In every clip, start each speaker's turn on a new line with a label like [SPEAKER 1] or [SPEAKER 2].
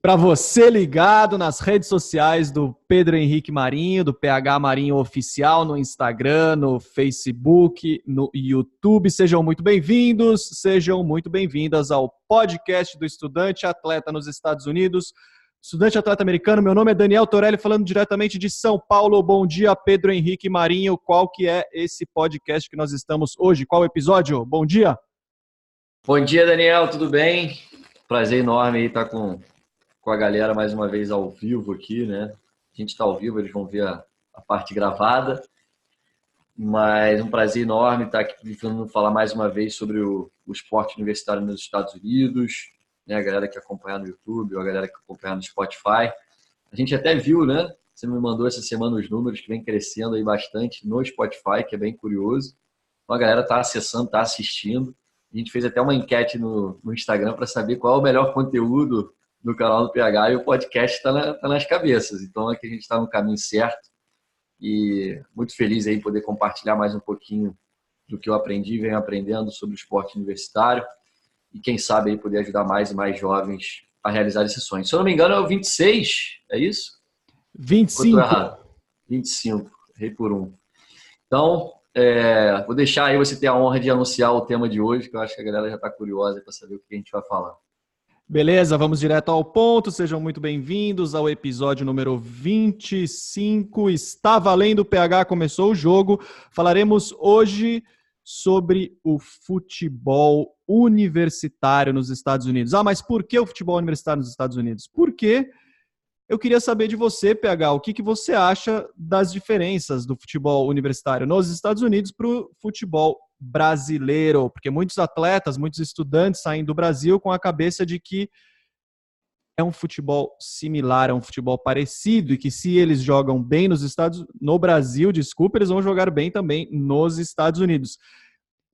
[SPEAKER 1] Para você ligado nas redes sociais do Pedro Henrique Marinho, do PH Marinho Oficial, no Instagram, no Facebook, no YouTube. Sejam muito bem-vindos, sejam muito bem-vindas ao podcast do Estudante Atleta nos Estados Unidos. Estudante Atleta Americano, meu nome é Daniel Torelli, falando diretamente de São Paulo. Bom dia, Pedro Henrique Marinho. Qual que é esse podcast que nós estamos hoje? Qual episódio? Bom dia.
[SPEAKER 2] Bom dia, Daniel, tudo bem? Prazer enorme aí estar com a galera mais uma vez ao vivo aqui, né? A gente está ao vivo, eles vão ver a parte gravada, mas um prazer enorme estar aqui vindo falar mais uma vez sobre o esporte universitário nos Estados Unidos, né? A galera que acompanha no YouTube, ou a galera que acompanha no Spotify. A gente até viu, né? Você me mandou essa semana os números que vem crescendo aí bastante no Spotify, que é bem curioso. Então a galera está acessando, está assistindo. A gente fez até uma enquete no Instagram para saber qual é o melhor conteúdo no canal do PH, e o podcast está nas cabeças. Então aqui a gente está no caminho certo e muito feliz aí poder compartilhar mais um pouquinho do que eu aprendi e venho aprendendo sobre o esporte universitário e quem sabe aí poder ajudar mais e mais jovens a realizar esse sonho. Se eu não me engano é o 26, é isso?
[SPEAKER 1] 25.
[SPEAKER 2] Ou eu tô errado? 25, errei por um. Então, vou deixar aí você ter a honra de anunciar o tema de hoje, que eu acho que a galera já está curiosa para saber o que a gente vai falar.
[SPEAKER 1] Beleza, vamos direto ao ponto. Sejam muito bem-vindos ao episódio número 25. Está valendo, o PH começou o jogo. Falaremos hoje sobre o futebol universitário nos Estados Unidos. Ah, mas por que o futebol universitário nos Estados Unidos? Porque eu queria saber de você, PH, o que você acha das diferenças do futebol universitário nos Estados Unidos para o futebol brasileiro, porque muitos atletas, muitos estudantes saem do Brasil com a cabeça de que é um futebol similar, é um futebol parecido, e que se eles jogam bem no Brasil, eles vão jogar bem também nos Estados Unidos.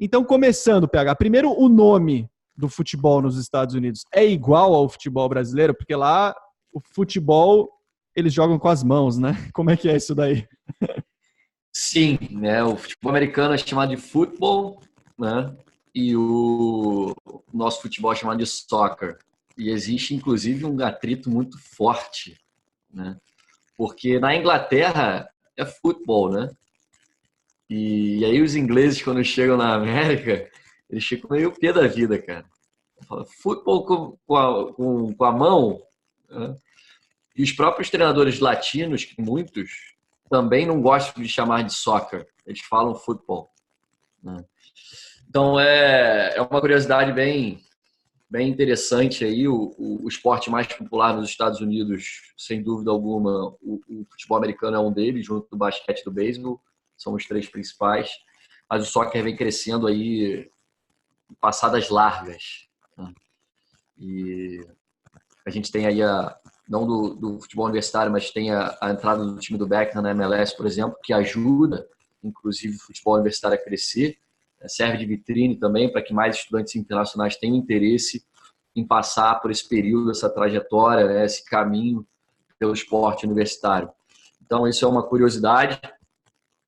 [SPEAKER 1] Então, começando, PH, primeiro o nome do futebol nos Estados Unidos é igual ao futebol brasileiro, porque lá o futebol eles jogam com as mãos, né? Como é que é isso daí?
[SPEAKER 2] Sim, né? O futebol americano é chamado de futebol, né? E o nosso futebol é chamado de soccer. E existe, inclusive, um atrito muito forte, né? Porque na Inglaterra é futebol, né? E aí os ingleses, quando chegam na América, eles ficam meio pé da vida, cara. Fala, futebol com a mão, né? E os próprios treinadores latinos, que muitos também não gostam de chamar de soccer, eles falam futebol, né? Então é uma curiosidade bem interessante aí. O esporte mais popular nos Estados Unidos, sem dúvida alguma, o futebol americano é um deles, junto do basquete e do beisebol, são os três principais, mas o soccer vem crescendo aí em passadas largas, né? E a gente tem aí não do futebol universitário, mas tem a entrada do time do Beckham na MLS, por exemplo, que ajuda, inclusive, o futebol universitário a crescer. Serve de vitrine também para que mais estudantes internacionais tenham interesse em passar por esse período, essa trajetória, né, esse caminho pelo esporte universitário. Então, isso é uma curiosidade.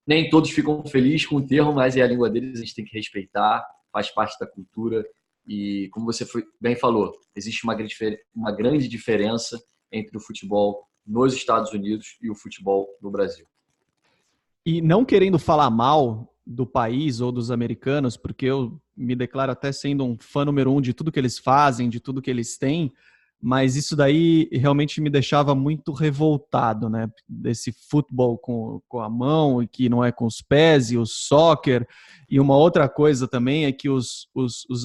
[SPEAKER 2] Nem todos ficam felizes com o termo, mas é a língua deles, a gente tem que respeitar, faz parte da cultura. E, como você bem falou, existe uma grande diferença entre o futebol nos Estados Unidos e o futebol no Brasil.
[SPEAKER 1] E não querendo falar mal do país ou dos americanos, porque eu me declaro até sendo um fã número 1 de tudo que eles fazem, de tudo que eles têm, mas isso daí realmente me deixava muito revoltado, né? Desse futebol com a mão e que não é com os pés, e o soccer. E uma outra coisa também é que os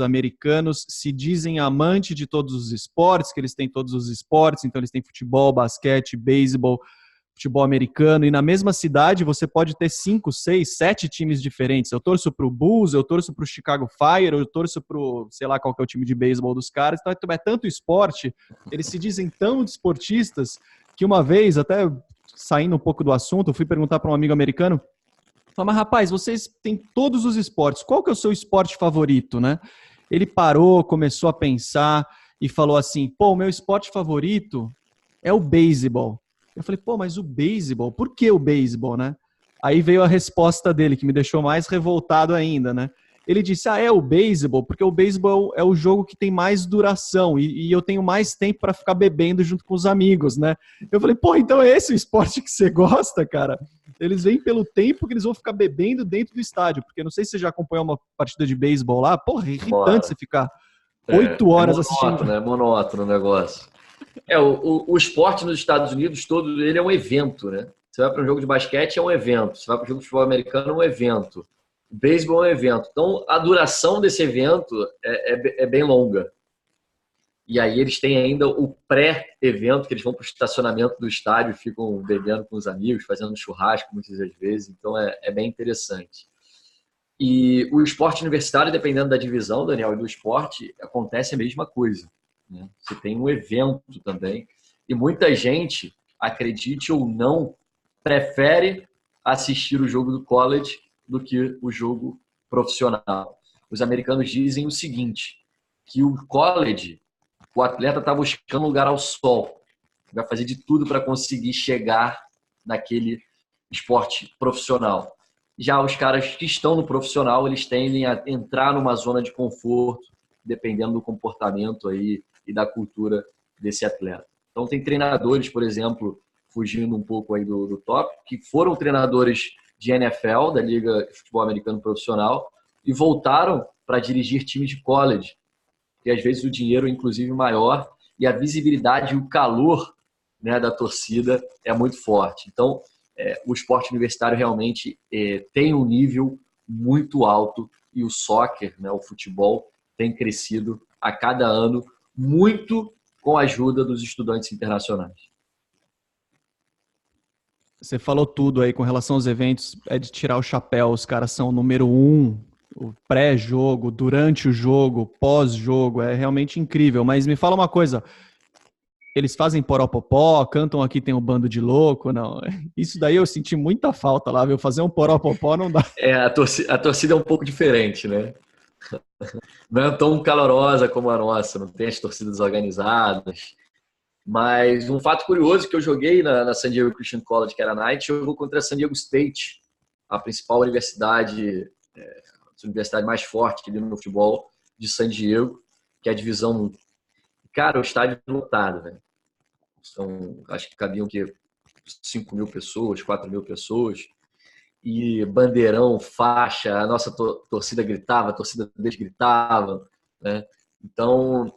[SPEAKER 1] americanos se dizem amante de todos os esportes, que eles têm todos os esportes, então eles têm futebol, basquete, beisebol, futebol americano, e na mesma cidade você pode ter 5, 6, 7 times diferentes. Eu torço pro Bulls, eu torço pro Chicago Fire, eu torço pro, sei lá qual que é o time de beisebol dos caras. Então é tanto esporte, eles se dizem tão desportistas, que uma vez, até saindo um pouco do assunto, eu fui perguntar para um amigo americano, falei, mas rapaz, vocês têm todos os esportes, qual que é o seu esporte favorito, né? Ele parou, começou a pensar e falou assim, pô, o meu esporte favorito é o beisebol. Eu falei, pô, mas o beisebol, por que o beisebol, né? Aí veio a resposta dele, que me deixou mais revoltado ainda, né? Ele disse, é o beisebol, porque o beisebol é o jogo que tem mais duração e eu tenho mais tempo para ficar bebendo junto com os amigos, né? Eu falei, pô, então é esse o esporte que você gosta, cara? Eles vêm pelo tempo que eles vão ficar bebendo dentro do estádio, porque não sei se você já acompanhou uma partida de beisebol lá, porra, é irritante você ficar 8 horas assistindo.
[SPEAKER 2] É monótono o negócio. O esporte nos Estados Unidos todo, ele é um evento, né? Você vai para um jogo de basquete, é um evento. Você vai para um jogo de futebol americano, é um evento. O beisebol é um evento. Então, a duração desse evento é bem longa. E aí eles têm ainda o pré-evento, que eles vão para o estacionamento do estádio, ficam bebendo com os amigos, fazendo churrasco muitas das vezes. Então, é bem interessante. E o esporte universitário, dependendo da divisão, Daniel, e do esporte, acontece a mesma coisa, né? Você tem um evento também. E muita gente, acredite ou não, prefere assistir o jogo do college do que o jogo profissional. Os americanos dizem o seguinte, que o college, o atleta está buscando lugar ao sol, vai fazer de tudo para conseguir chegar naquele esporte profissional. Já os caras que estão no profissional, eles tendem a entrar numa zona de conforto, dependendo do comportamento aí e da cultura desse atleta. Então, tem treinadores, por exemplo, fugindo um pouco aí do tópico, que foram treinadores de NFL, da Liga de Futebol Americano Profissional, e voltaram para dirigir times de college. E às vezes o dinheiro, inclusive, maior, e a visibilidade e o calor, né, da torcida é muito forte. Então, o esporte universitário realmente tem um nível muito alto e o soccer, né, o futebol, tem crescido a cada ano, muito com a ajuda dos estudantes internacionais.
[SPEAKER 1] Você falou tudo aí com relação aos eventos, é de tirar o chapéu, os caras são o número um, o pré-jogo, durante o jogo, pós-jogo, é realmente incrível. Mas me fala uma coisa, eles fazem poropopó, cantam Aqui Tem um Bando de Louco, não? Isso daí eu senti muita falta lá, viu? Fazer um poropopó não dá.
[SPEAKER 2] A torcida é um pouco diferente, né? Não é tão calorosa como a nossa, não tem as torcidas organizadas. Mas um fato curioso que eu joguei na San Diego Christian College, que era a Knight, jogou contra a San Diego State, a principal universidade, a universidade mais forte ali no futebol de San Diego, que é a divisão 1. Cara, o estádio lotado, velho. Acho que cabiam 5 mil pessoas, 4 mil pessoas. E bandeirão, faixa, a nossa torcida gritava, a torcida deles gritava, né? Então,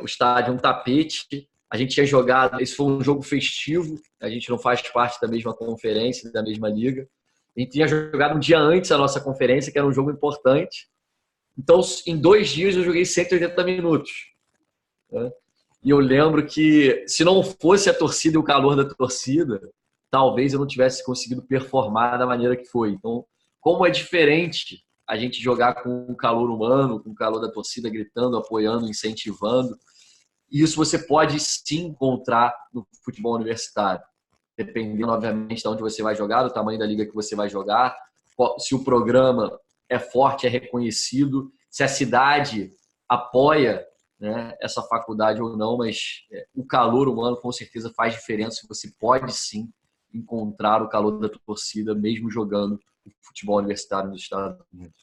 [SPEAKER 2] o estádio é um tapete. A gente tinha jogado, esse foi um jogo festivo, a gente não faz parte da mesma conferência, da mesma liga. A gente tinha jogado um dia antes a nossa conferência, que era um jogo importante. Então, em 2 dias, eu joguei 180 minutos, né? E eu lembro que, se não fosse a torcida e o calor da torcida, talvez eu não tivesse conseguido performar da maneira que foi. Então, como é diferente a gente jogar com o calor humano, com o calor da torcida gritando, apoiando, incentivando, e isso você pode sim encontrar no futebol universitário, dependendo, obviamente, de onde você vai jogar, do tamanho da liga que você vai jogar, se o programa é forte, é reconhecido, se a cidade apoia, né, essa faculdade ou não, mas o calor humano com certeza faz diferença. Você pode sim encontrar o calor da torcida, mesmo jogando futebol universitário nos Estados Unidos.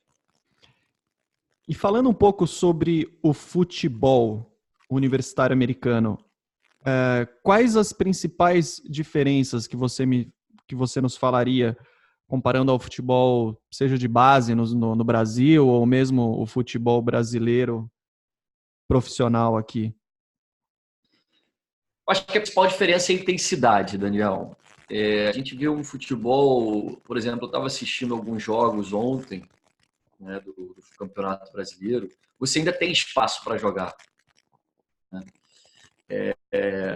[SPEAKER 1] E falando um pouco sobre o futebol universitário americano, quais as principais diferenças que você nos falaria comparando ao futebol, seja de base no Brasil ou mesmo o futebol brasileiro profissional aqui?
[SPEAKER 2] Acho que a principal diferença é a intensidade, Daniel. A gente viu um futebol, por exemplo, eu estava assistindo alguns jogos ontem, né, do Campeonato Brasileiro. Você ainda tem espaço para jogar, né?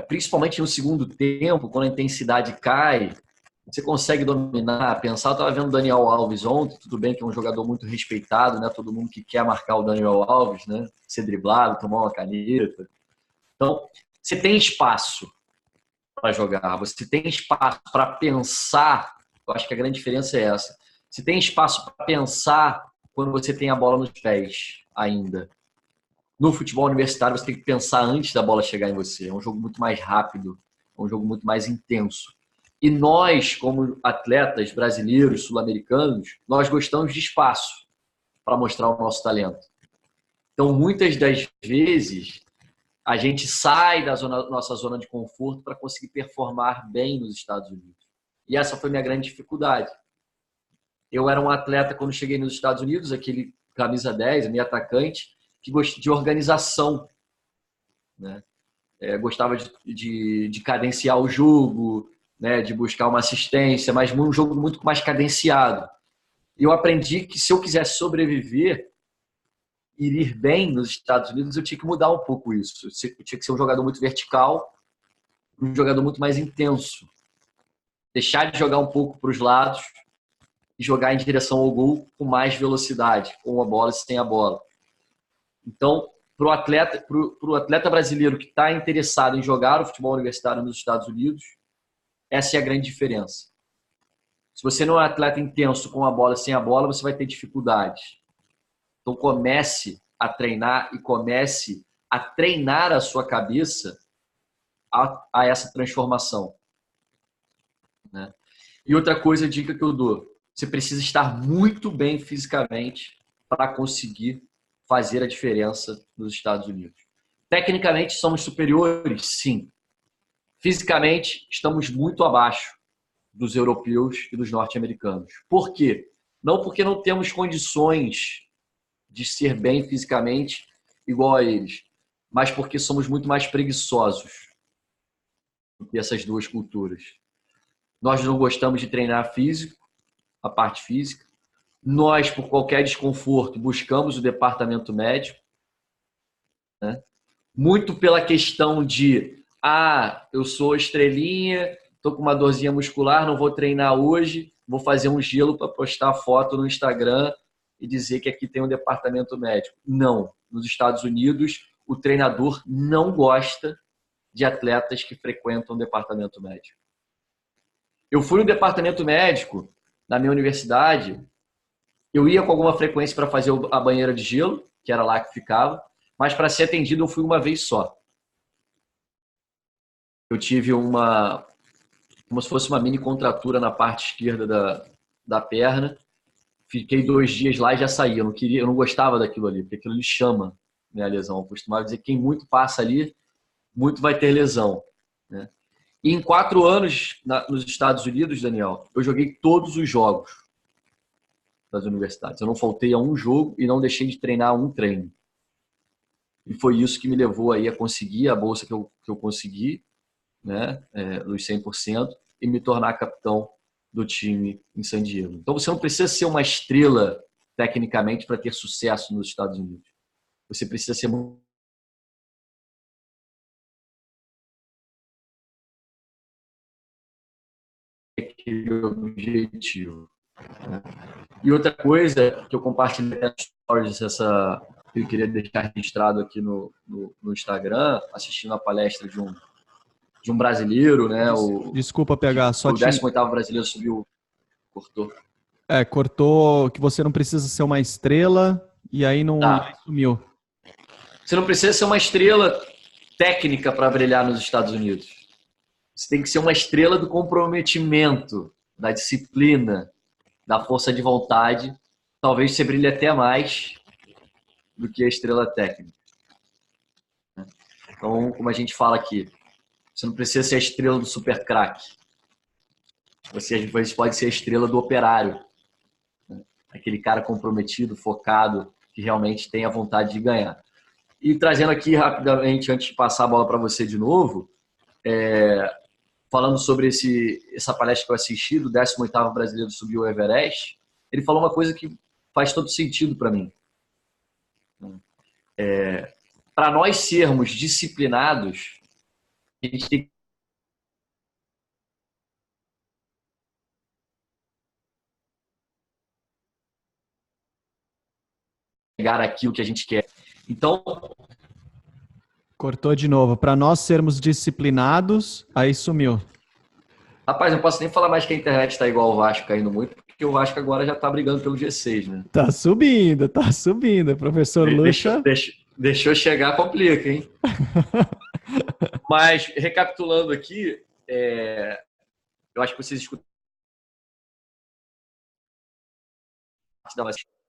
[SPEAKER 2] Principalmente no segundo tempo, quando a intensidade cai, você consegue dominar, pensar. Eu estava vendo o Daniel Alves ontem, tudo bem que é um jogador muito respeitado, né? Todo mundo que quer marcar o Daniel Alves, né? Ser driblado, tomar uma caneta. Então, você tem espaço para jogar, você tem espaço para pensar. Eu acho que a grande diferença é essa. Você tem espaço para pensar quando você tem a bola nos pés ainda. No futebol universitário, você tem que pensar antes da bola chegar em você. É um jogo muito mais rápido, é um jogo muito mais intenso. E nós, como atletas brasileiros, sul-americanos, nós gostamos de espaço. para mostrar o nosso talento. Então, muitas das vezes, a gente sai da nossa zona de conforto para conseguir performar bem nos Estados Unidos. E essa foi minha grande dificuldade. Eu era um atleta, quando cheguei nos Estados Unidos, aquele camisa 10, meio atacante, que gostava de organização, né? Gostava de cadenciar o jogo, né? De buscar uma assistência, mas um jogo muito mais cadenciado. E eu aprendi que se eu quisesse sobreviver e ir bem nos Estados Unidos, eu tinha que mudar um pouco isso. Eu tinha que ser um jogador muito vertical, um jogador muito mais intenso. Deixar de jogar um pouco para os lados e jogar em direção ao gol com mais velocidade, com a bola e sem a bola. Então, para o atleta brasileiro que está interessado em jogar o futebol universitário nos Estados Unidos, essa é a grande diferença. Se você não é um atleta intenso com a bola e sem a bola, você vai ter dificuldades. Então, comece a treinar e comece a treinar a sua cabeça a essa transformação, né? E outra coisa, dica que eu dou, você precisa estar muito bem fisicamente para conseguir fazer a diferença nos Estados Unidos. Tecnicamente, somos superiores? Sim. Fisicamente, estamos muito abaixo dos europeus e dos norte-americanos. Por quê? Não porque não temos condições de ser bem fisicamente igual a eles, mas porque somos muito mais preguiçosos do que essas duas culturas. Nós não gostamos de treinar físico, a parte física. Nós, por qualquer desconforto, buscamos o departamento médico, né? Muito pela questão de eu sou estrelinha, estou com uma dorzinha muscular, não vou treinar hoje, vou fazer um gelo para postar foto no Instagram e dizer que aqui tem um departamento médico. Não. Nos Estados Unidos, o treinador não gosta de atletas que frequentam o departamento médico. Eu fui no departamento médico na minha universidade, eu ia com alguma frequência para fazer a banheira de gelo, que era lá que ficava, mas para ser atendido eu fui uma vez só. Eu tive como se fosse uma mini contratura na parte esquerda da perna. Fiquei 2 dias lá e já saí. Eu não gostava daquilo ali, porque aquilo ali chama, né, a lesão. Eu costumava dizer que quem muito passa ali, muito vai ter lesão, né? E em 4 anos nos Estados Unidos, Daniel, eu joguei todos os jogos das universidades. Eu não faltei a um jogo e não deixei de treinar um treino. E foi isso que me levou aí a conseguir a bolsa que eu consegui, né, dos 100%, e me tornar capitão do time em San Diego. Então você não precisa ser uma estrela tecnicamente para ter sucesso nos Estados Unidos. Você precisa ser muito aquele objetivo, né? E outra coisa que eu compartilhei nas stories, que eu queria deixar registrado aqui no Instagram, assistindo a palestra de um brasileiro, né?
[SPEAKER 1] Desculpa, PH,
[SPEAKER 2] o 18º brasileiro subiu, cortou.
[SPEAKER 1] Cortou que você não precisa ser uma estrela e aí não sumiu.
[SPEAKER 2] Você não precisa ser uma estrela técnica para brilhar nos Estados Unidos. Você tem que ser uma estrela do comprometimento, da disciplina, da força de vontade. Talvez você brilhe até mais do que a estrela técnica. Então, como a gente fala aqui, você não precisa ser a estrela do super craque. Você às vezes pode ser a estrela do operário, né? Aquele cara comprometido, focado, que realmente tem a vontade de ganhar. E trazendo aqui rapidamente, antes de passar a bola para você de novo, falando sobre essa palestra que eu assisti, do 18º brasileiro subiu o Everest, ele falou uma coisa que faz todo sentido para mim. Para nós sermos disciplinados, a gente tem que chegar aquilo que a gente quer. Então,
[SPEAKER 1] cortou de novo. Para nós sermos disciplinados, aí sumiu.
[SPEAKER 2] Rapaz, não posso nem falar mais que a internet está igual ao Vasco caindo muito, porque o Vasco agora já está brigando pelo G6, né?
[SPEAKER 1] Tá subindo. Professor Lucha.
[SPEAKER 2] Deixou chegar, complica, hein? Mas, recapitulando aqui, eu acho que vocês escutaram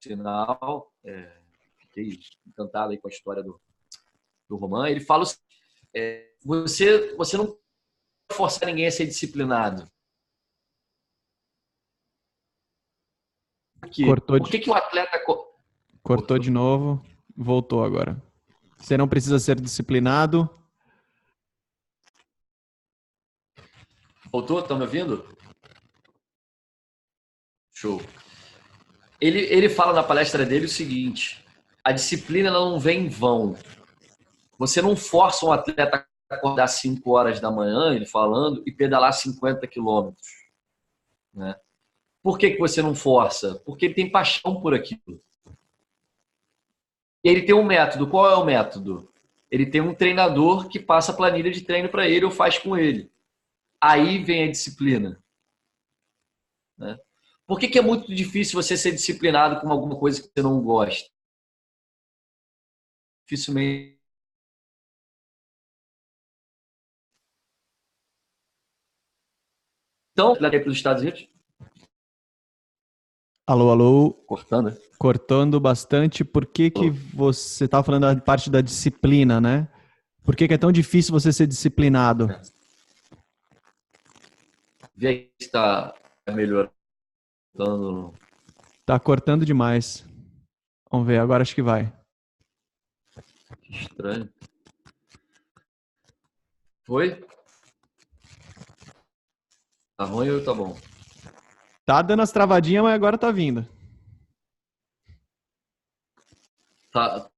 [SPEAKER 2] sinal, fiquei encantado aí com a história do Roman. Ele fala o seguinte, você não pode forçar ninguém a ser disciplinado. Por quê? Por que o atleta...
[SPEAKER 1] Cortou de novo, voltou agora. Você não precisa ser disciplinado.
[SPEAKER 2] Voltou? Estão me ouvindo? Show. Ele fala na palestra dele o seguinte: a disciplina ela não vem em vão. Você não força um atleta a acordar 5 horas da manhã, ele falando, e pedalar 50 quilômetros. Né? Por que você não força? Porque ele tem paixão por aquilo. E ele tem um método. Qual é o método? Ele tem um treinador que passa a planilha de treino para ele ou faz com ele. Aí vem a disciplina. Né? Por que é muito difícil você ser disciplinado com alguma coisa que você não gosta? Dificilmente. Então, para os Estados Unidos?
[SPEAKER 1] Alô, alô.
[SPEAKER 2] Cortando, né?
[SPEAKER 1] Cortando bastante. Por que você estava falando da parte da disciplina, né? Por que é tão difícil você ser disciplinado?
[SPEAKER 2] Vê aí se está melhorando.
[SPEAKER 1] Tá cortando demais. Vamos ver, agora acho que vai.
[SPEAKER 2] Estranho. Foi? Tá ruim ou tá bom?
[SPEAKER 1] Tá dando as travadinhas, mas agora tá vindo.
[SPEAKER 2] Tá.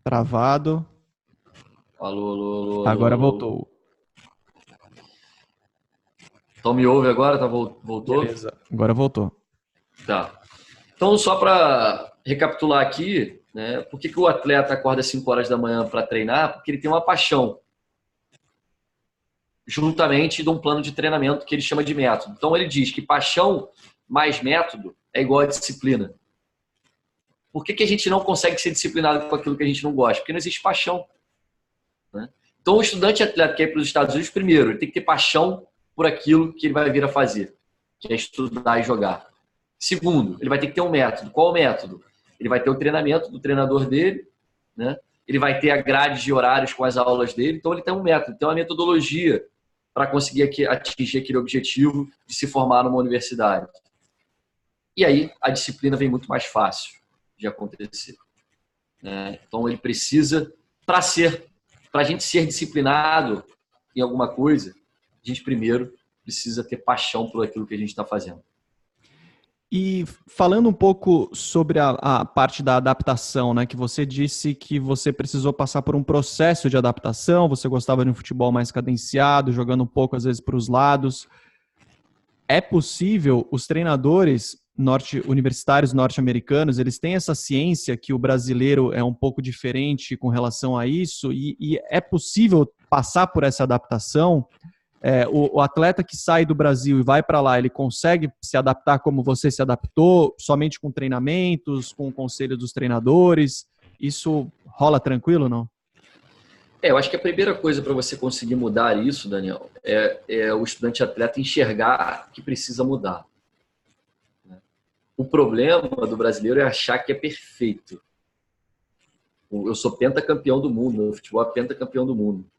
[SPEAKER 1] Travado.
[SPEAKER 2] Alô, alô, alô,
[SPEAKER 1] Agora
[SPEAKER 2] alô.
[SPEAKER 1] voltou.
[SPEAKER 2] Então me ouve agora? Tá, voltou?
[SPEAKER 1] Beleza, agora voltou.
[SPEAKER 2] Tá. Então, só para recapitular aqui, né, por que o atleta acorda às 5 horas da manhã para treinar? Porque ele tem uma paixão, juntamente de um plano de treinamento que ele chama de método. Então, ele diz que paixão mais método é igual a disciplina. Por que a gente não consegue ser disciplinado com aquilo que a gente não gosta? Porque não existe paixão. Né? Então, o estudante atleta que é para os Estados Unidos, primeiro, ele tem que ter paixão por aquilo que ele vai vir a fazer, que é estudar e jogar. Segundo, ele vai ter que ter um método. Qual o método? Ele vai ter o treinamento do treinador dele, né? Ele vai ter a grade de horários com as aulas dele, então ele tem um método, tem uma metodologia para conseguir atingir aquele objetivo de se formar numa universidade. E aí a disciplina vem muito mais fácil de acontecer. Né? Então ele precisa, para a gente ser disciplinado em alguma coisa, a gente primeiro precisa ter paixão por aquilo que a gente está fazendo.
[SPEAKER 1] E falando um pouco sobre a parte da adaptação, né? Que você disse que você precisou passar por um processo de adaptação, você gostava de um futebol mais cadenciado, jogando um pouco às vezes para os lados. É possível, os treinadores universitários norte-americanos, eles têm essa ciência que o brasileiro é um pouco diferente com relação a isso, e é possível passar por essa adaptação? O atleta que sai do Brasil e vai para lá, ele consegue se adaptar como você se adaptou, somente com treinamentos, com o conselho dos treinadores? Isso rola tranquilo, não?
[SPEAKER 2] Eu acho que a primeira coisa para você conseguir mudar isso, Daniel, é o estudante atleta enxergar que precisa mudar. O problema do brasileiro é achar que é perfeito. Eu sou pentacampeão do mundo, meu futebol é pentacampeão do mundo.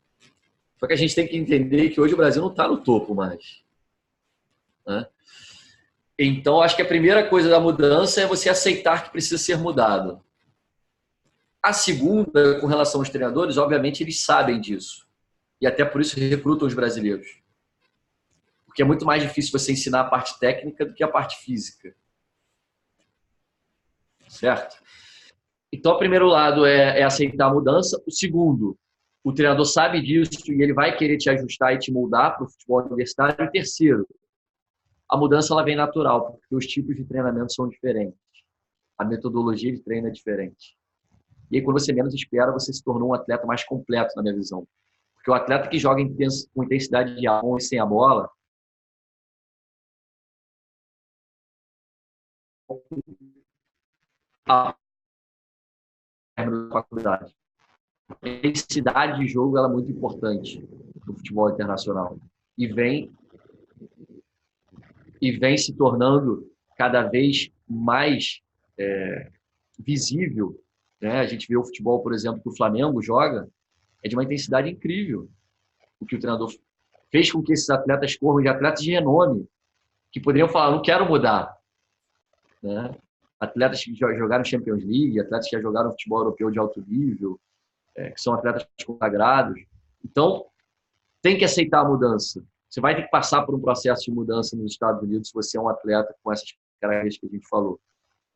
[SPEAKER 2] Só que a gente tem que entender que hoje o Brasil não está no topo mais. Né? Então, acho que a primeira coisa da mudança é você aceitar que precisa ser mudado. A segunda, com relação aos treinadores, obviamente eles sabem disso. E até por isso recrutam os brasileiros. Porque é muito mais difícil você ensinar a parte técnica do que a parte física. Certo? Então, o primeiro lado é aceitar a mudança. O segundo, o treinador sabe disso e ele vai querer te ajustar e te moldar para o futebol universitário. E terceiro, a mudança ela vem natural, porque os tipos de treinamento são diferentes. A metodologia de treino é diferente. E aí, quando você menos espera, você se tornou um atleta mais completo, na minha visão. Porque o atleta que joga com intensidade de a e sem a bola, a faculdade. intensidade de jogo ela é muito importante no futebol internacional. E vem se tornando cada vez mais visível. Né? A gente vê o futebol, por exemplo, que o Flamengo joga, é de uma intensidade incrível. O que o treinador fez com que esses atletas corram, de atletas de renome, que poderiam falar, não quero mudar. Né? Atletas que já jogaram Champions League, atletas que já jogaram futebol europeu de alto nível, que são atletas consagrados. Então, tem que aceitar a mudança. Você vai ter que passar por um processo de mudança nos Estados Unidos se você é um atleta com essas características que a gente falou.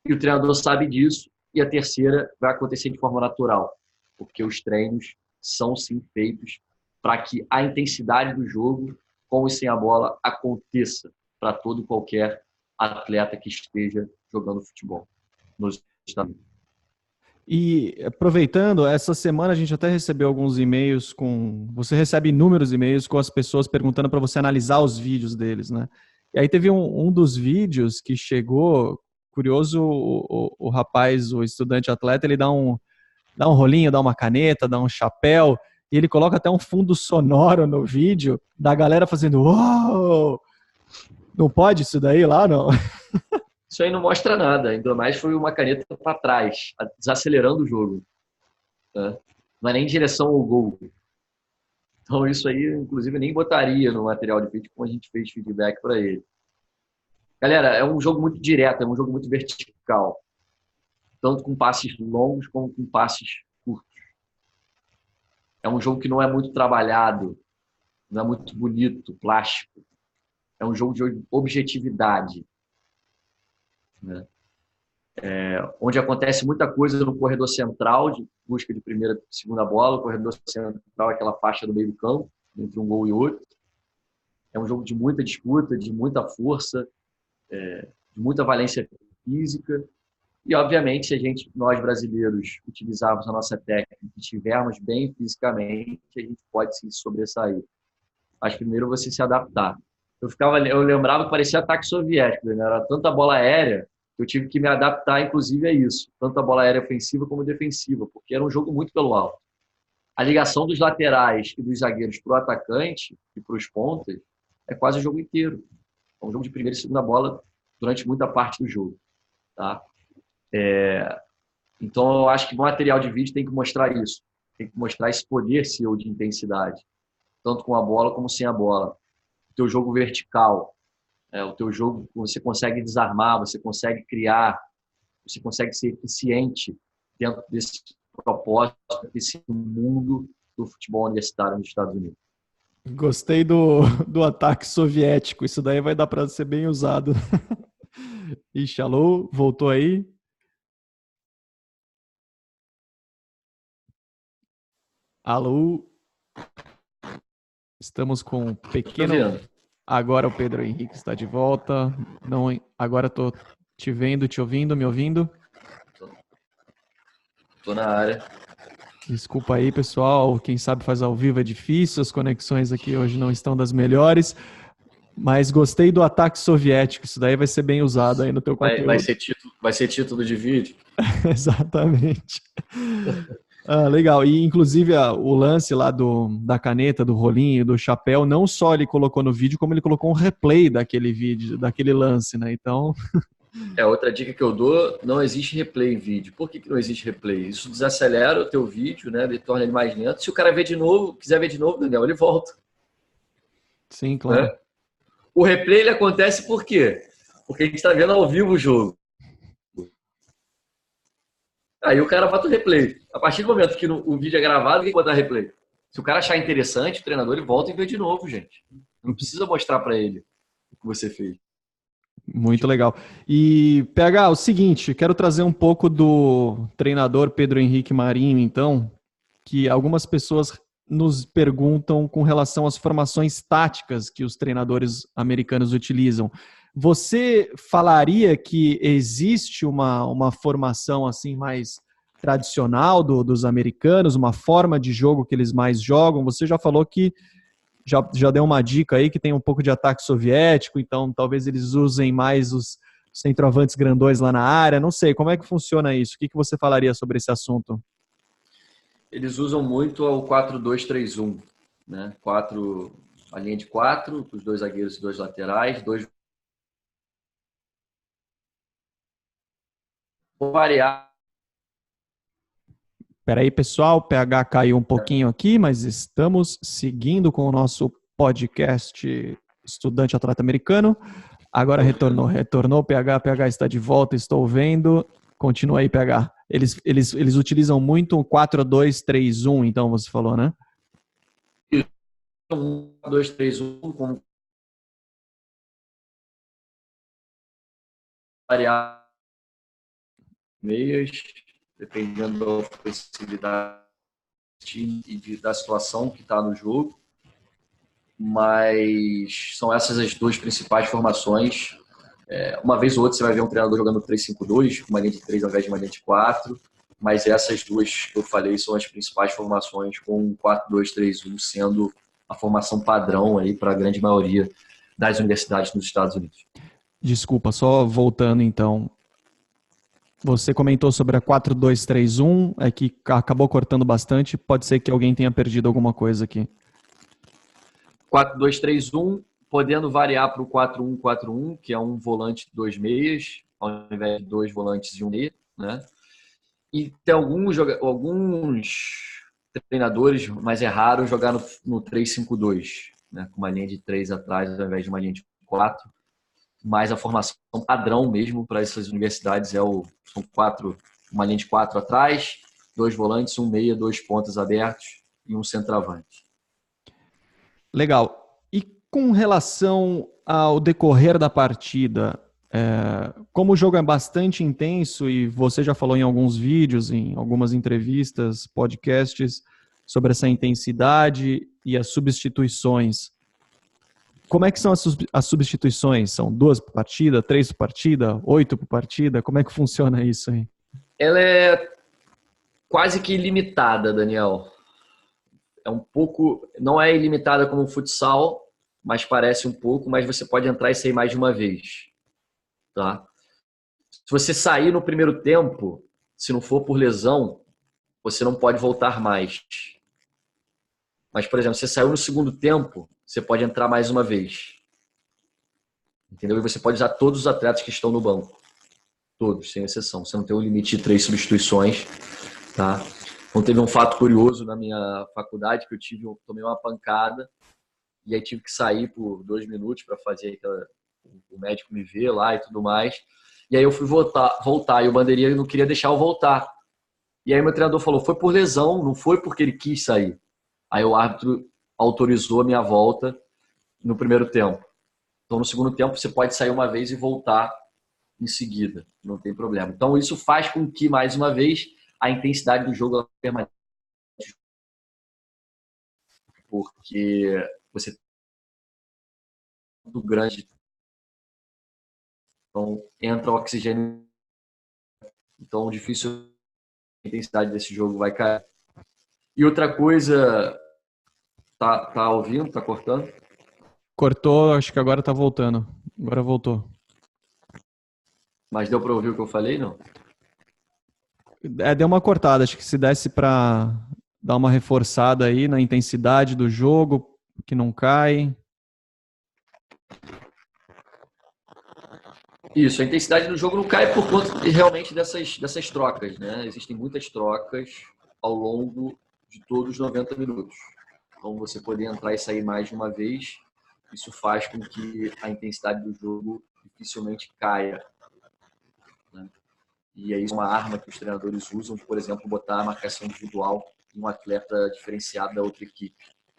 [SPEAKER 2] E o treinador sabe disso, e a terceira vai acontecer de forma natural, porque os treinos são sim feitos para que a intensidade do jogo, com e sem a bola, aconteça para todo e qualquer atleta que esteja jogando futebol nos Estados Unidos.
[SPEAKER 1] E aproveitando, essa semana a gente até recebeu alguns e-mails com... Você recebe inúmeros e-mails com as pessoas perguntando para você analisar os vídeos deles, né? E aí teve um dos vídeos que chegou, curioso, o rapaz, o estudante atleta, ele dá um rolinho, dá uma caneta, dá um chapéu, e ele coloca até um fundo sonoro no vídeo da galera fazendo uou! Não pode isso daí lá, não?
[SPEAKER 2] Isso aí não mostra nada, ainda mais foi uma caneta para trás, desacelerando o jogo. Né? Não é nem em direção ao gol. Então isso aí, inclusive, eu nem botaria no material de vídeo como a gente fez feedback para ele. Galera, é um jogo muito direto, é um jogo muito vertical. Tanto com passes longos como com passes curtos. É um jogo que não é muito trabalhado, não é muito bonito, plástico. É um jogo de objetividade. Né? Onde acontece muita coisa no corredor central, de busca de primeira e segunda bola. O corredor central é aquela faixa do meio do campo, entre um gol e outro. É um jogo de muita disputa, de muita força, de muita valência física. E, obviamente, se nós brasileiros utilizarmos a nossa técnica e estivermos bem fisicamente, a gente pode se sobressair. Mas primeiro você se adaptar. Eu lembrava que parecia ataque soviético, né? Era tanta bola aérea que eu tive que me adaptar, inclusive, a isso. Tanto a bola aérea ofensiva como defensiva, porque era um jogo muito pelo alto. A ligação dos laterais e dos zagueiros para o atacante e para os pontas é quase o jogo inteiro. É um jogo de primeira e segunda bola durante muita parte do jogo. Tá? Então, eu acho que o material de vídeo tem que mostrar isso. Tem que mostrar esse poder seu de intensidade, tanto com a bola como sem a bola. O teu jogo vertical, o teu jogo você consegue desarmar, você consegue criar, você consegue ser eficiente dentro desse propósito, desse mundo do futebol universitário nos Estados Unidos.
[SPEAKER 1] Gostei do ataque soviético. Isso daí vai dar para ser bem usado. Ixi, alô? Voltou aí? Alô? Estamos com um pequeno... Agora o Pedro Henrique está de volta. Não, agora estou te vendo, te ouvindo, me ouvindo?
[SPEAKER 2] Estou na área.
[SPEAKER 1] Desculpa aí, pessoal. Quem sabe faz ao vivo é difícil. As conexões aqui hoje não estão das melhores. Mas gostei do ataque soviético. Isso daí vai ser bem usado aí no teu conteúdo.
[SPEAKER 2] Vai ser título de vídeo.
[SPEAKER 1] Exatamente. Legal. E, inclusive, o lance lá da caneta, do rolinho, do chapéu, não só ele colocou no vídeo, como ele colocou um replay daquele vídeo, daquele lance, né? Então...
[SPEAKER 2] Outra dica que eu dou, não existe replay em vídeo. Por que não existe replay? Isso desacelera o teu vídeo, né? Ele torna ele mais lento. Se o cara quiser ver de novo, Daniel, ele volta.
[SPEAKER 1] Sim, claro.
[SPEAKER 2] Né? O replay, ele acontece por quê? Porque a gente está vendo ao vivo o jogo. Aí o cara bota o replay. A partir do momento que o vídeo é gravado, tem que botar replay. Se o cara achar interessante, o treinador ele volta e vê de novo, gente. Não precisa mostrar para ele o que você fez.
[SPEAKER 1] Muito legal. E, PH, o seguinte, quero trazer um pouco do treinador Pedro Henrique Marinho, então, que algumas pessoas nos perguntam com relação às formações táticas que os treinadores americanos utilizam. Você falaria que existe uma formação assim mais tradicional dos americanos, uma forma de jogo que eles mais jogam? Você já falou que já deu uma dica aí que tem um pouco de ataque soviético, então talvez eles usem mais os centroavantes grandões lá na área. Não sei, como é que funciona isso? O que você falaria sobre esse assunto?
[SPEAKER 2] Eles usam muito o 4-2-3-1, né? A linha de 4, os 2 zagueiros e 2 laterais, dois variar.
[SPEAKER 1] Espera aí, pessoal, o PH caiu um pouquinho aqui, mas estamos seguindo com o nosso podcast Estudante Atleta Americano. Agora retornou o PH está de volta, estou vendo. Continua aí, PH. Eles utilizam muito o 4-2-3-1, então você falou, né?
[SPEAKER 2] 1-2-3-1 com variar meias, dependendo da ofensividade e da situação que está no jogo. Mas são essas as duas principais formações. Uma vez ou outra você vai ver um treinador jogando 3-5-2, uma linha de 3 ao invés de uma linha de 4, mas essas duas que eu falei são as principais formações, com 4-2-3-1 sendo a formação padrão aí para a grande maioria das universidades nos Estados Unidos.
[SPEAKER 1] Desculpa, só voltando então. Você comentou sobre a 4-2-3-1, é que acabou cortando bastante, pode ser que alguém tenha perdido alguma coisa aqui.
[SPEAKER 2] 4-2-3-1, podendo variar para o 4-1-4-1, que é um volante e 2 meias, ao invés de 2 volantes e 1 meia, né? E tem alguns treinadores, mas é raro jogar no 3-5-2, né? Com uma linha de 3 atrás ao invés de uma linha de 4. Mas a formação padrão mesmo para essas universidades são uma linha de 4 atrás, 2 volantes, 1 meia, 2 pontas abertos e um centroavante.
[SPEAKER 1] Legal. E com relação ao decorrer da partida, como o jogo é bastante intenso e você já falou em alguns vídeos, em algumas entrevistas, podcasts, sobre essa intensidade e as substituições, como é que são as substituições? São 2 por partida, 3 por partida, 8 por partida? Como é que funciona isso aí?
[SPEAKER 2] Ela é quase que ilimitada, Daniel. Não é ilimitada como o futsal, mas parece um pouco, mas você pode entrar e sair mais de uma vez. Tá? Se você sair no primeiro tempo, se não for por lesão, você não pode voltar mais. Mas, por exemplo, você saiu no segundo tempo, você pode entrar mais uma vez. Entendeu? E você pode usar todos os atletas que estão no banco. Todos, sem exceção. Você não tem um limite de 3 substituições. Tá? Então, teve um fato curioso na minha faculdade que eu tomei uma pancada e aí tive que sair por 2 minutos para fazer o médico me ver lá e tudo mais. E aí eu fui voltar e o bandeirinha não queria deixar eu voltar. E aí meu treinador falou, foi por lesão, não foi porque ele quis sair. Aí o árbitro autorizou a minha volta no primeiro tempo. Então no segundo tempo você pode sair uma vez e voltar em seguida, não tem problema. Então isso faz com que, mais uma vez, a intensidade do jogo permaneça. Porque você muito grande, então entra o oxigênio, então difícil a intensidade desse jogo vai cair. E outra coisa, tá ouvindo? Tá cortando?
[SPEAKER 1] Cortou, acho que agora tá voltando. Agora voltou.
[SPEAKER 2] Mas deu para ouvir o que eu falei, não?
[SPEAKER 1] Deu uma cortada, acho que se desse para dar uma reforçada aí na intensidade do jogo, que não cai.
[SPEAKER 2] Isso, a intensidade do jogo não cai por conta realmente dessas trocas, né? Existem muitas trocas ao longo de todos os 90 minutos. Então, você poder entrar e sair mais de uma vez, isso faz com que a intensidade do jogo dificilmente caia, né? E aí, uma arma que os treinadores usam de, por exemplo, botar a marcação individual em um atleta diferenciado da outra equipe.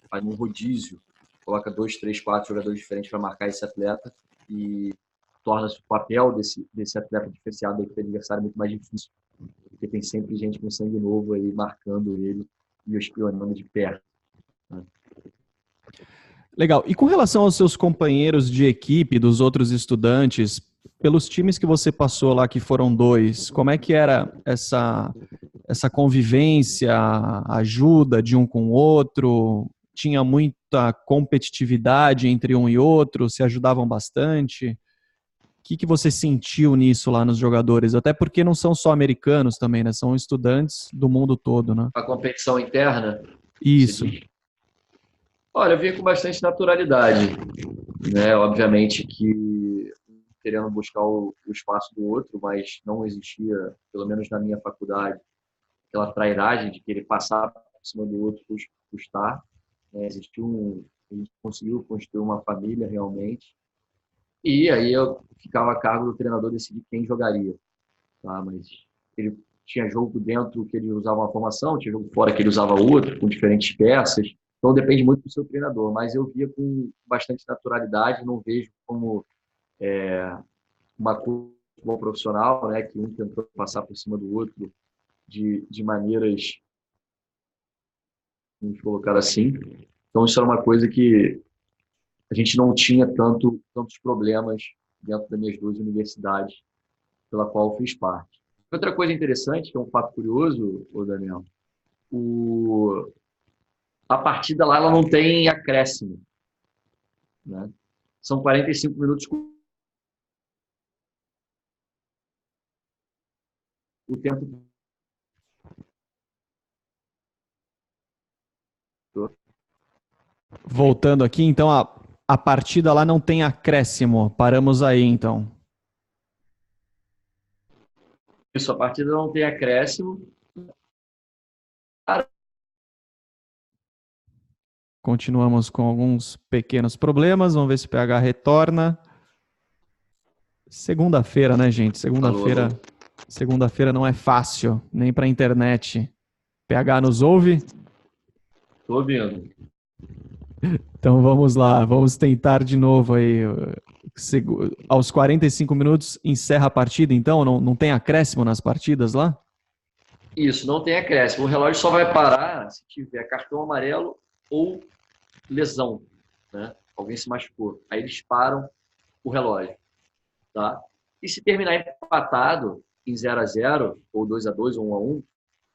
[SPEAKER 2] Faz um rodízio, coloca 2, 3, 4 jogadores diferentes para marcar esse atleta e torna-se o papel desse atleta diferenciado da equipe adversária muito mais difícil. Porque tem sempre gente com sangue novo aí marcando ele e o espionando de perto, né?
[SPEAKER 1] Legal. E com relação aos seus companheiros de equipe, dos outros estudantes, pelos times que você passou lá, que foram 2, como é que era essa convivência, ajuda de um com o outro? Tinha muita competitividade entre um e outro? Se ajudavam bastante? que você sentiu nisso lá nos jogadores? Até porque não são só americanos também, né? São estudantes do mundo todo, né?
[SPEAKER 2] A competição interna, você
[SPEAKER 1] Isso.
[SPEAKER 2] diz? Olha, eu via com bastante naturalidade, né? Obviamente que querendo buscar o espaço do outro, mas não existia, pelo menos na minha faculdade, aquela trairagem de querer passar por cima do outro, custar. Né? A gente conseguiu construir uma família realmente. E aí eu ficava a cargo do treinador decidir quem jogaria. Tá? Mas ele tinha jogo dentro que ele usava uma formação, tinha jogo fora que ele usava outra, com diferentes peças. Então depende muito do seu treinador. Mas eu via com bastante naturalidade, não vejo como uma coisa profissional, né, que um tentou passar por cima do outro de maneiras, vamos colocar assim. Então isso era uma coisa que a gente não tinha tantos problemas dentro das minhas duas universidades pela qual eu fiz parte. Outra coisa interessante, que é um fato curioso, Daniel, a partida lá ela não tem acréscimo. Né? São 45 minutos o tempo todo.
[SPEAKER 1] Voltando aqui, então a partida lá não tem acréscimo. Paramos aí, então.
[SPEAKER 2] Isso, a partida não tem acréscimo.
[SPEAKER 1] Continuamos com alguns pequenos problemas. Vamos ver se o PH retorna. Segunda-feira, né, gente?
[SPEAKER 2] Alô, alô.
[SPEAKER 1] Segunda-feira não é fácil, nem para a internet. PH nos ouve?
[SPEAKER 2] Tô ouvindo.
[SPEAKER 1] Então vamos lá, vamos tentar de novo aí. Aos 45 minutos encerra a partida, então? Não tem acréscimo nas partidas lá?
[SPEAKER 2] Isso, não tem acréscimo. O relógio só vai parar se tiver cartão amarelo ou lesão, né? Alguém se machucou. Aí eles param o relógio, tá? E se terminar empatado em 0-0 ou 2-2 ou 1-1,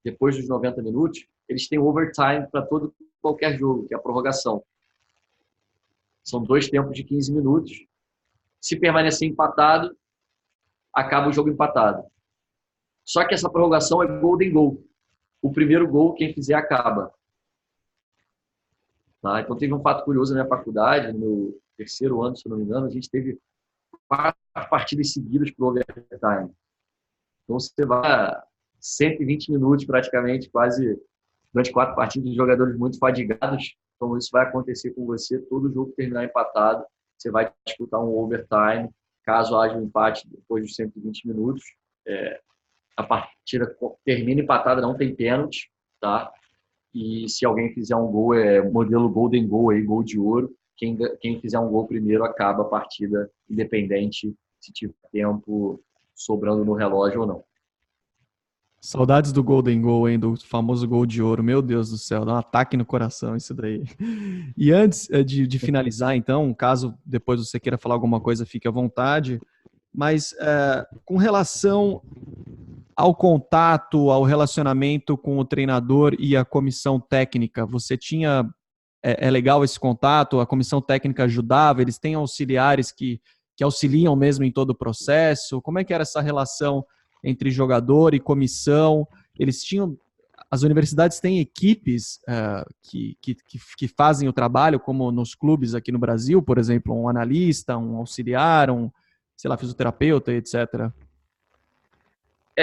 [SPEAKER 2] depois dos 90 minutos, eles têm overtime para qualquer jogo, que é a prorrogação. São 2 tempos de 15 minutos. Se permanecer empatado, acaba o jogo empatado. Só que essa prorrogação é golden goal. O primeiro gol, quem fizer, acaba. Tá? Então, teve um fato curioso na minha faculdade, no meu terceiro ano, se não me engano, a gente teve 4 partidas seguidas para o overtime. Então, você vai 120 minutos, praticamente, quase, durante 4 partidas, de jogadores muito fadigados. Então, isso vai acontecer com você. Todo jogo terminar empatado, você vai disputar um overtime. Caso haja um empate depois dos 120 minutos, a partida termina empatada, não tem pênalti, tá? E se alguém fizer um gol, é modelo Golden Goal, aí, gol de ouro. Quem fizer um gol primeiro acaba a partida, independente se tiver tempo sobrando no relógio ou não.
[SPEAKER 1] Saudades do Golden Goal, hein? Do famoso gol de ouro. Meu Deus do céu, dá um ataque no coração isso daí. E antes de finalizar, então, caso depois você queira falar alguma coisa, fique à vontade. Mas com relação ao contato, ao relacionamento com o treinador e a comissão técnica, você tinha. É legal esse contato? A comissão técnica ajudava? Eles têm auxiliares que auxiliam mesmo em todo o processo? Como é que era essa relação entre jogador e comissão? Eles tinham. As universidades têm equipes que fazem o trabalho, como nos clubes aqui no Brasil, por exemplo, um analista, um auxiliar, sei lá, fisioterapeuta, etc.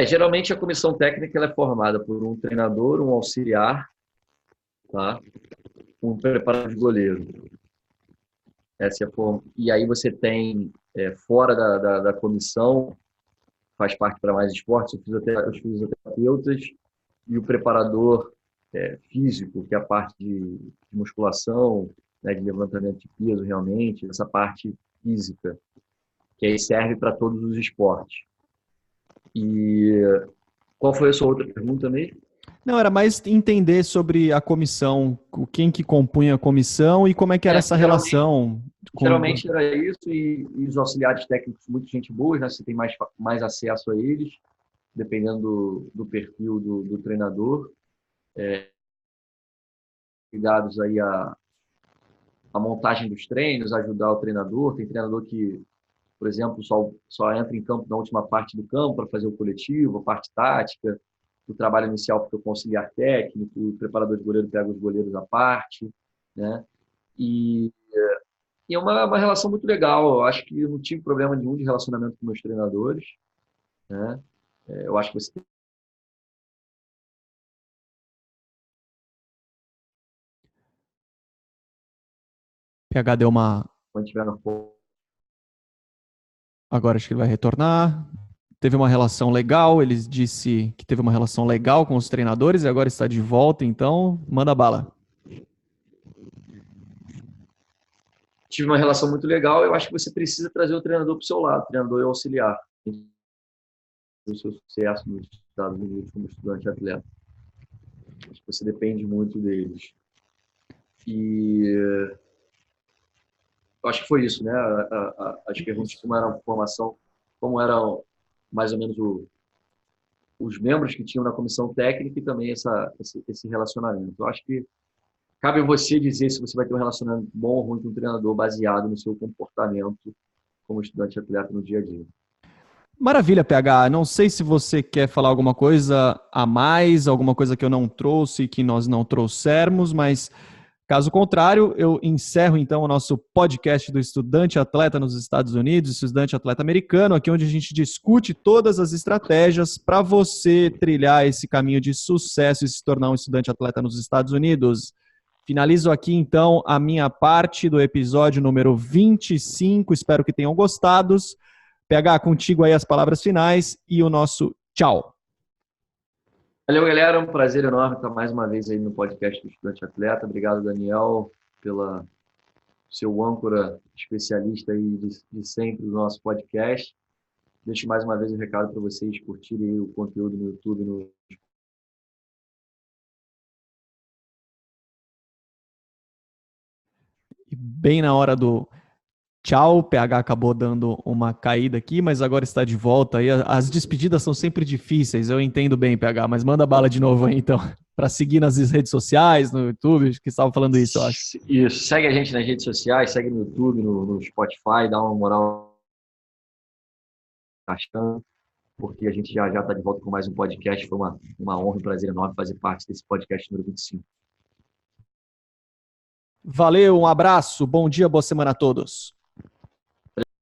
[SPEAKER 2] Geralmente a comissão técnica ela é formada por um treinador, um auxiliar, tá? Um preparador de goleiro. Essa é a forma. E aí você tem, fora da comissão, faz parte para mais esportes, os fisioterapeutas e o preparador físico, que é a parte de musculação, né, de levantamento de peso realmente, essa parte física, que aí serve para todos os esportes. E qual foi a sua outra pergunta mesmo?
[SPEAKER 1] Não, era mais entender sobre a comissão, quem que compunha a comissão e como é que era essa
[SPEAKER 2] Geralmente,
[SPEAKER 1] relação.
[SPEAKER 2] geralmente era isso e os auxiliares técnicos, muito gente boa, né? Você tem mais acesso a eles, dependendo do perfil do treinador, ligados aí a montagem dos treinos, ajudar o treinador. Tem treinador que, por exemplo, só entra em campo na última parte do campo para fazer o coletivo, a parte tática, o trabalho inicial fica o auxiliar técnico, o preparador de goleiro pega os goleiros à parte, né? E, e é uma relação muito legal. Eu acho que eu não tive problema nenhum de relacionamento com meus treinadores, né? Eu acho que você
[SPEAKER 1] PH deu uma.
[SPEAKER 2] quando tiver no
[SPEAKER 1] Agora acho que ele vai retornar. Teve uma relação legal, ele disse que teve uma relação legal com os treinadores e agora está de volta, então manda bala.
[SPEAKER 2] tive uma relação muito legal. Eu acho que você precisa trazer o treinador para o seu lado, o treinador e o auxiliar. O seu sucesso nos Estados Unidos como estudante atleta. Acho que você depende muito deles. E eu acho que foi isso, né? As perguntas como era a formação, como eram mais ou menos os membros que tinham na comissão técnica e também esse relacionamento. Eu acho que cabe a você dizer se você vai ter um relacionamento bom ou ruim com o treinador baseado no seu comportamento como estudante atleta no dia a dia.
[SPEAKER 1] Maravilha, PH. Não sei se você quer falar alguma coisa a mais, alguma coisa que eu não trouxe, que nós não trouxermos, mas caso contrário, eu encerro então o nosso podcast do Estudante Atleta nos Estados Unidos, Estudante Atleta Americano, aqui onde a gente discute todas as estratégias para você trilhar esse caminho de sucesso e se tornar um estudante atleta nos Estados Unidos. Finalizo aqui então a minha parte do episódio número 25, espero que tenham gostado. PH, contigo aí as palavras finais e o nosso tchau.
[SPEAKER 2] Valeu, galera. Um prazer enorme estar mais uma vez aí no podcast do Estudante Atleta. Obrigado, Daniel, pela seu âncora especialista aí de sempre do nosso podcast. Deixo mais uma vez um recado para vocês curtirem o conteúdo no YouTube,
[SPEAKER 1] E bem na hora do tchau, o PH acabou dando uma caída aqui, mas agora está de volta aí. As despedidas são sempre difíceis, eu entendo bem, PH, mas manda bala de novo aí então, para seguir nas redes sociais, no YouTube, que estava falando isso, eu acho.
[SPEAKER 2] Isso, segue a gente nas redes sociais, segue no YouTube, no Spotify, dá uma moral achando, porque a gente já está de volta com mais um podcast. Foi uma honra e um prazer enorme fazer parte desse podcast número 25.
[SPEAKER 1] Valeu, um abraço, bom dia, boa semana a todos.